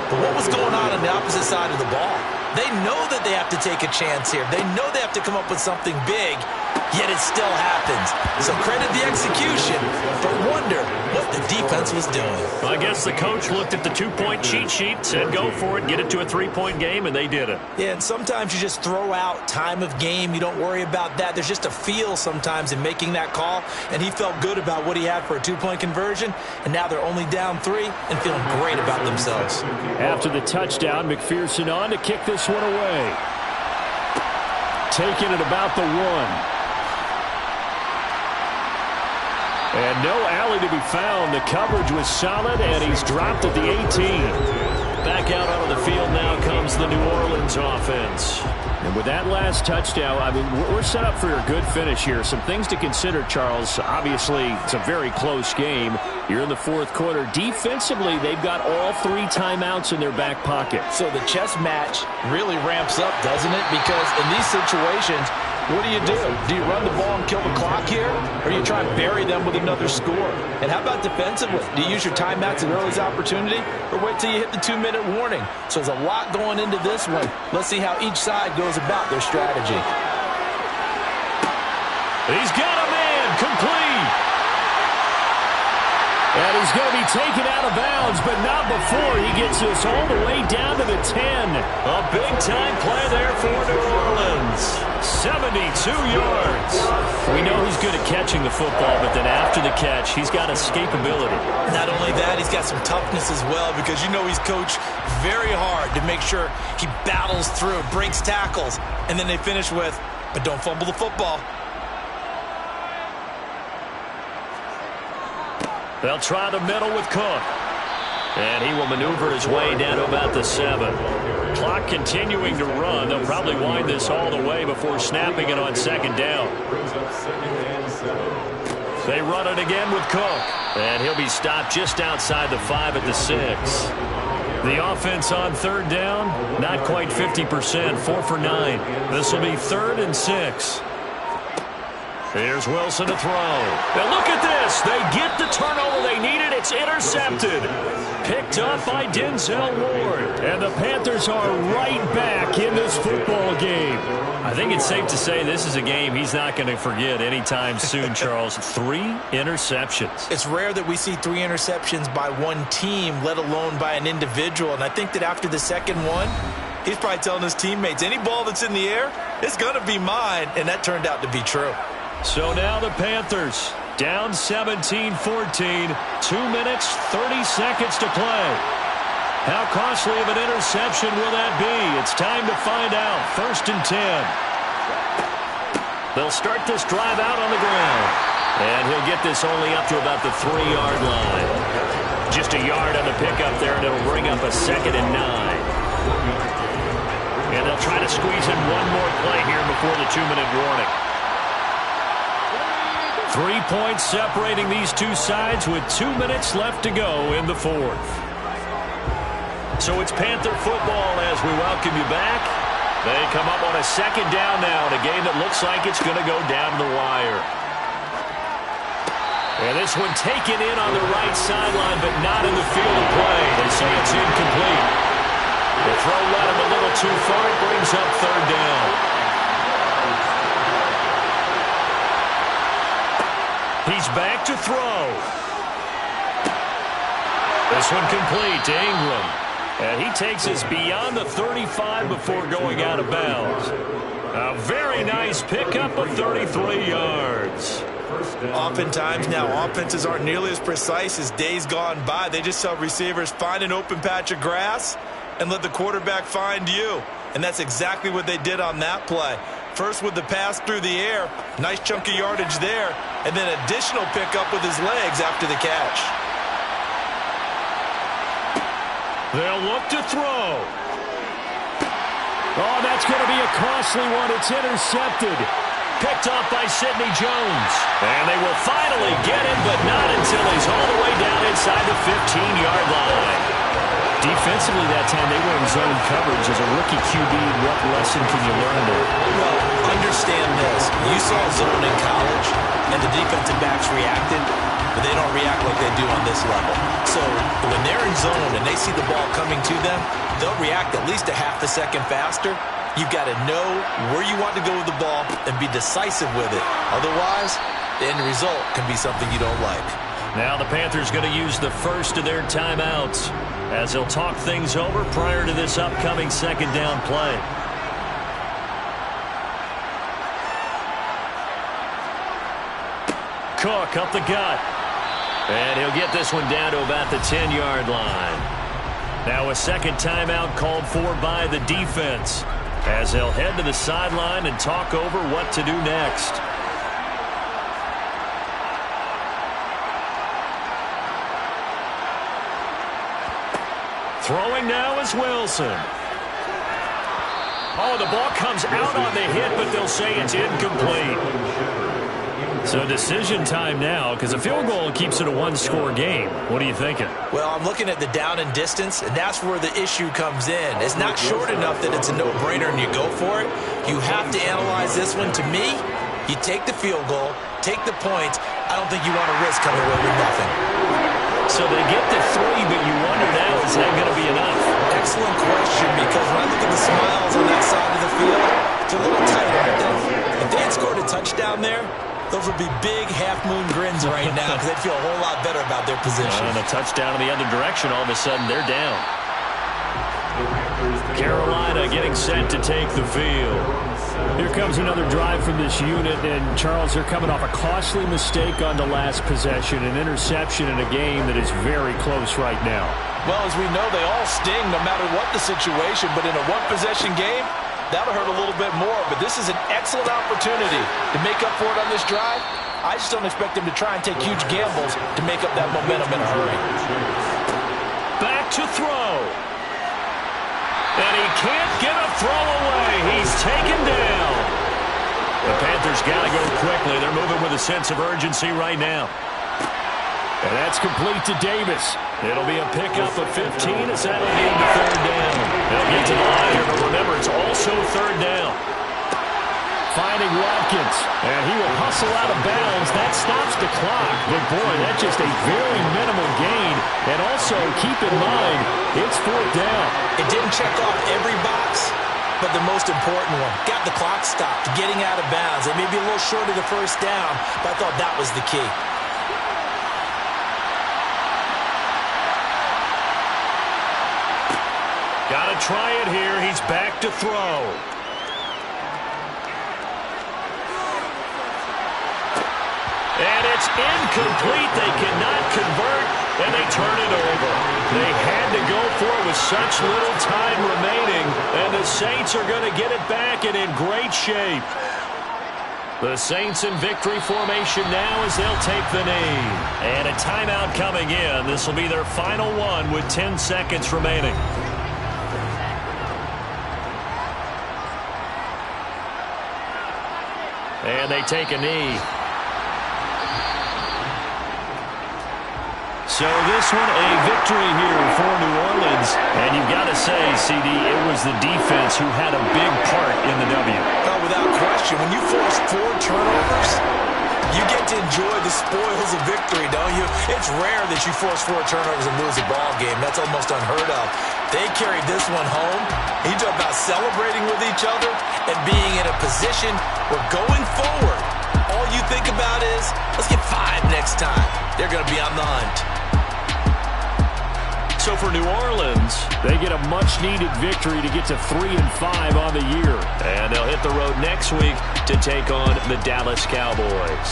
but what was going on the opposite side of the ball? They know that they have to take a chance here. They know they have to come up with something big, yet it still happens. So credit the execution, but wonder what the defense was doing. Well, I guess the coach looked at the 2-point cheat sheet, said go for it, get it to a 3-point game, and they did it. Yeah, and sometimes you just throw out time of game. You don't worry about that. There's just a feel sometimes in making that call, and he felt good about what he had for a 2-point conversion, and now they're only down 3 and feeling great about themselves. After the touchdown, McPherson on to kick this one away. Taking it about the 1. And no alley to be found. The coverage was solid, and he's dropped at the 18. Back out onto the field now comes the New Orleans offense. And with that last touchdown, I mean, we're set up for a good finish here. Some things to consider, Charles. Obviously, it's a very close game. You're in the fourth quarter. Defensively, they've got all 3 timeouts in their back pocket. So the chess match really ramps up, doesn't it? Because in these situations, what do? Do you run the ball and kill the clock here? Or do you try and bury them with another score? And how about defensively? Do you use your timeouts at early's opportunity? Or wait till you hit the 2-minute warning? So there's a lot going into this one. Let's see how each side goes about their strategy. He's got a man complete. And he's going to be taken out of bounds, but not before he gets this all the way down to the 10. A big-time play there for New Orleans. 72 yards. We know he's good at catching the football, but then after the catch, he's got escapability. Not only that, he's got some toughness as well, because you know he's coached very hard to make sure he battles through, breaks tackles, and then they finish with, but don't fumble the football. They'll try the middle with Cook. And he will maneuver his way down to about the 7. Clock continuing to run. They'll probably wind this all the way before snapping it on second down. They run it again with Cook. And he'll be stopped just outside the 5 at the 6. The offense on third down, not quite 50%, 4 for 9. This will be 3rd and 6. Here's Wilson to throw. Now look at this. They get the turnover they needed. It's intercepted. Picked up by Denzel Ward. And the Panthers are right back in this football game. I think it's safe to say this is a game he's not going to forget anytime soon, Charles. 3 interceptions. It's rare that we see 3 interceptions by one team, let alone by an individual. And I think that after the second one, he's probably telling his teammates, any ball that's in the air, it's going to be mine. And that turned out to be true. So now the Panthers down 17-14, 2 minutes, 30 seconds to play. How costly of an interception will that be? It's time to find out. 1st and 10. They'll start this drive out on the ground. And he'll get this only up to about the 3-yard line. Just a yard on the pickup there, and it'll bring up a 2nd and 9. And they'll try to squeeze in one more play here before the 2-minute warning. 3 points separating these two sides with 2 minutes left to go in the fourth. So it's Panther football as we welcome you back. They come up on a 2nd down now in a game that looks like it's going to go down to the wire. And this one taken in on the right sideline, but not in the field of play. They say it's incomplete. The throw led him a little too far. It brings up 3rd down. He's he's back to throw. This one complete to Ingram. And he takes us beyond the 35 before going out of bounds. A very nice pickup of 33 yards. Oftentimes now, offenses aren't nearly as precise as days gone by. They just tell receivers, find an open patch of grass and let the quarterback find you. And that's exactly what they did on that play. First with the pass through the air, nice chunk of yardage there, and then additional pickup with his legs after the catch. They'll look to throw. Oh, that's going to be a costly one. It's intercepted. Picked off by Sidney Jones. And they will finally get him, but not until he's all the way down inside the 15-yard line. Defensively that time, they were in zone coverage. As a rookie QB, what lesson can you learn there? Well, understand this. You saw zone in college, and the defensive backs reacted, but they don't react like they do on this level. So when they're in zone and they see the ball coming to them, they'll react at least a half a second faster. You've got to know where you want to go with the ball and be decisive with it. Otherwise, the end result can be something you don't like. Now the Panthers going to use the first of their timeouts as they'll talk things over prior to this upcoming second down play. Cook up the gut. And he'll get this one down to about the 10-yard line. Now a second timeout called for by the defense as they'll head to the sideline and talk over what to do next. Throwing now is Wilson. Oh, the ball comes out on the hit, but they'll say it's incomplete. So decision time now, because a field goal keeps it a one-score game. What are you thinking? Well, I'm looking at the down and distance, and that's where the issue comes in. It's not short enough that it's a no-brainer and you go for it. You have to analyze this one. To me, you take the field goal, take the points. I don't think you want to risk coming away with nothing. So they get the 3, but you wonder now, is that going to be enough? Excellent question, because when I look at the smiles on that side of the field, it's a little tight, aren't they? If they had scored a touchdown there, those would be big half-moon grins right now because they'd feel a whole lot better about their position. And a touchdown in the other direction, all of a sudden they're down. Carolina getting set to take the field. Here comes another drive from this unit, and Charles, they're coming off a costly mistake on the last possession, an interception in a game that is very close right now. Well, as we know, they all sting no matter what the situation, but in a one-possession game, that'll hurt a little bit more, but this is an excellent opportunity to make up for it on this drive. I just don't expect them to try and take huge gambles to make up that momentum in a hurry. Back to throw. And he can't get a throw away. He's taken down. The Panthers got to go quickly. They're moving with a sense of urgency right now. And that's complete to Davis. It'll be a pickup of 15 as that'll lead to third down. They'll get to the line here, but remember, it's also third down. Finding Watkins, and he will hustle out of bounds. That stops the clock. But, boy, that's just a very minimal gain. And also, keep in mind, it's fourth down. It didn't check off every box, but the most important one. Got the clock stopped, getting out of bounds. They may be a little short of the first down, but I thought that was the key. Got to try it here. He's back to throw. And it's incomplete. They cannot convert, and they turn it over. They had to go for it with such little time remaining, and the Saints are going to get it back and in great shape. The Saints in victory formation now as they'll take the knee. And a timeout coming in. This will be their final one with 10 seconds remaining. And they take a knee. So this one, a victory here for New Orleans. And you've got to say, CD, it was the defense who had a big part in the W. Oh, without question. When you force 4 turnovers, you get to enjoy the spoils of victory, don't you? It's rare that you force 4 turnovers and lose a ball game. That's almost unheard of. They carried this one home. You talk about celebrating with each other and being in a position where going forward, all all you think about is, let's get 5 next time. They're going to be on the hunt. So for New Orleans, they get a much-needed victory to get to 3-5 on the year. And they'll hit the road next week to take on the Dallas Cowboys.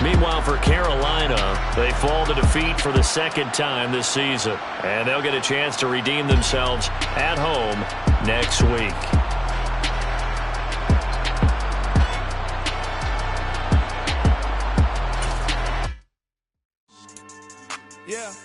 Meanwhile, for Carolina, they fall to defeat for the second time this season. And they'll get a chance to redeem themselves at home next week. Yeah.